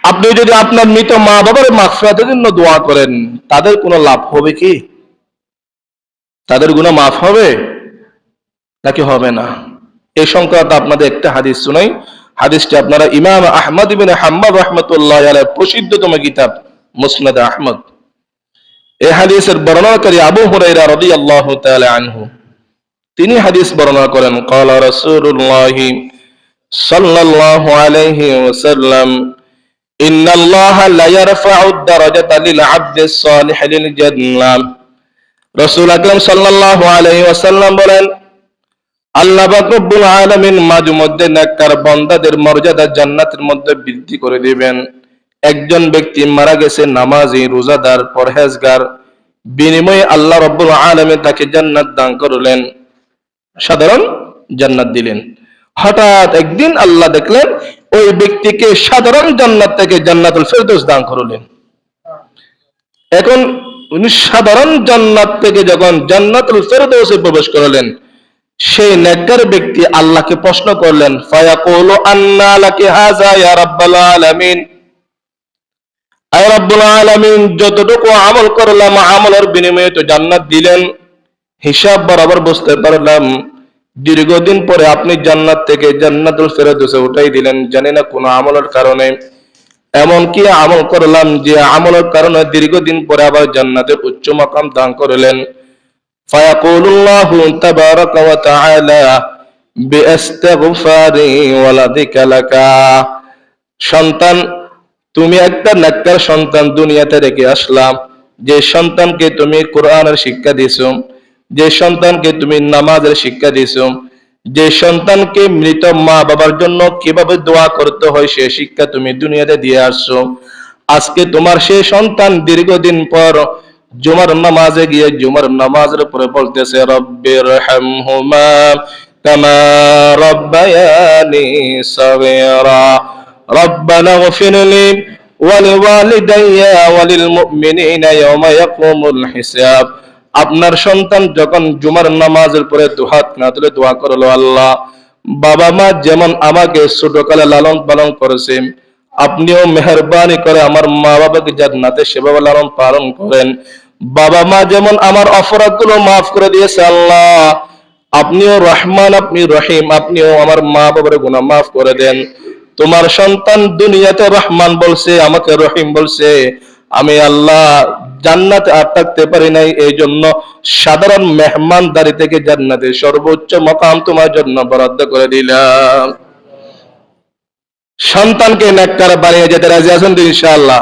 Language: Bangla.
আপনি যদি আপনার মৃত মা বাবার মাগফিরাতের জন্য দোয়া করেন, তাদের কোনো লাভ হবে কি? তাদের গুনাহ মাফ হবে নাকি হবে না? এই সংক্রান্ত আপনাদের একটা হাদিস শুনাই। হাদিসটি আপনারা ইমাম আহমদ ইবনে হাম্বল রাহমাতুল্লাহি আলাইহি প্রসিদ্ধতম কিতাব মুসনাদ আহমদ, এই হাদিসের বর্ণনাকারী আবু হুরায়রা রাদিয়াল্লাহু তাআলা আনহু, তিনি হাদিস বর্ণনা করেন, ক্বালা রাসূলুল্লাহ সাল্লাল্লাহু আলাইহি ওয়াসাল্লাম, ইন্নাল্লাহা লা ইয়ারফা'উ আদ-দারাজাতা লিল 'আবদিস সালিহ লিল জান্নাহ। রাসূল আকরাম সাল্লাল্লাহু আলাইহি ওয়াসাল্লাম বলেন, আল্লাহ পাক রব্বুল আলামিন মাঝে মধ্যে নেককার বান্দাদের মর্যাদা জান্নাতের মধ্যে বৃদ্ধি করে দিবেন। একজন ব্যক্তি মারা গেছে, নামাজি, রোজাদার, পরহেজগার, বিনিময়ে আল্লাহ রব্বুল আলামিন তাকে জান্নাত দান করলেন, সাধারণ জান্নাত দিলেন। হঠাৎ একদিন আল্লাহ দেখলেন ওই ব্যক্তিকে সাধারণ জান্নাত থেকে জান্নাতুল ফেরদৌস দান করলেন। এখন উনি সাধারণ জান্নাত থেকে যখন জান্নাতুল ফেরদৌসে প্রবেশ করলেন, সেই নেককার ব্যক্তি আল্লাহকে প্রশ্ন করলেন, ফায়াকুলু আন্না লাকি হাযা ইয়া রাব্বাল আলামিন, আয় রাব্বুল আলামিন, যতটুকু আমল করলাম আমলের বিনিময়ে তো জান্নাত দিলেন, হিসাব বরাবর বুঝতে পারলাম দীর্ঘদিন পরে আপনি জান্নাত থেকে জান্নাতুল ফেরদৌসে উঠাই দিলেন, জানি না কোন আমলের কারণে। এমন কি আমল করলাম যে আমলের কারণে দীর্ঘদিন পরে আবার জান্নাতের উচ্চ মাকাম দান করলেন? ফায়াকুলুল্লাহু তাবারাকা ওয়া তাআলা বিইস্তিগফারি ওয়ালাদিকা লাকা, সন্তান, তুমি একটা নেককার সন্তান দুনিয়াতে রেখে আসলাম, যে সন্তানকে তুমি কোরআনের শিক্ষা দিয়েছো, যে সন্তানকে তুমি নামাজের শিক্ষা দিয়েছো, যে সন্তানকে মৃত মা বাবার জন্য কিভাবে দোয়া করতে হয় সে শিক্ষা তুমি দুনিয়াতে দিয়ে আসছো, আজকে তোমার সেই সন্তান দীর্ঘদিন পর জুমার নামাজে গিয়ে জুমার নামাজের উপরে বলতেছে, রব্বির হামহুমা কামা রাব্বায়ানি সাগীরা, রব্বানা গফিরলি ওয়া লিওয়ালিদাইয়া ওয়া লিল মুমিনিনা ইয়াওমা ইয়াকুমুল হিসাব। আপনার সন্তান যখন জুমার নামাজের পরে দুহাত না তুলে দোয়া করলো, আল্লাহ, বাবা মা যেমন আমাকে ছোটকালে লালন পালন করেছে, আপনিও মেহেরবানি করে আমার মা বাবাকে জান্নাতে সেভাবে লালন পালন করেন। বাবা মা যেমন আমার অপরাধগুলো মাফ করে দিয়েছে, আল্লাহ, আপনিও রহমান, আপনি রহিম, আপনিও আমার মা বাবার গুনাহ মাফ করে দেন। তোমার সন্তান দুনিয়াতে রহমান বলছে, আমাকে রহিম বলছে, আমি আল্লাহ জান্নাতে আর থাকতে পারি নাই, এই জন্য সাধারণ মেহমানদারি থেকে জান্নাতের সর্বোচ্চ মাকাম তোমার জন্য বরাদ্দ করে দিলাম। সন্তানকে নেককার বানিয়ে যেতে রাজি আছেন তো ইনশাআল্লাহ?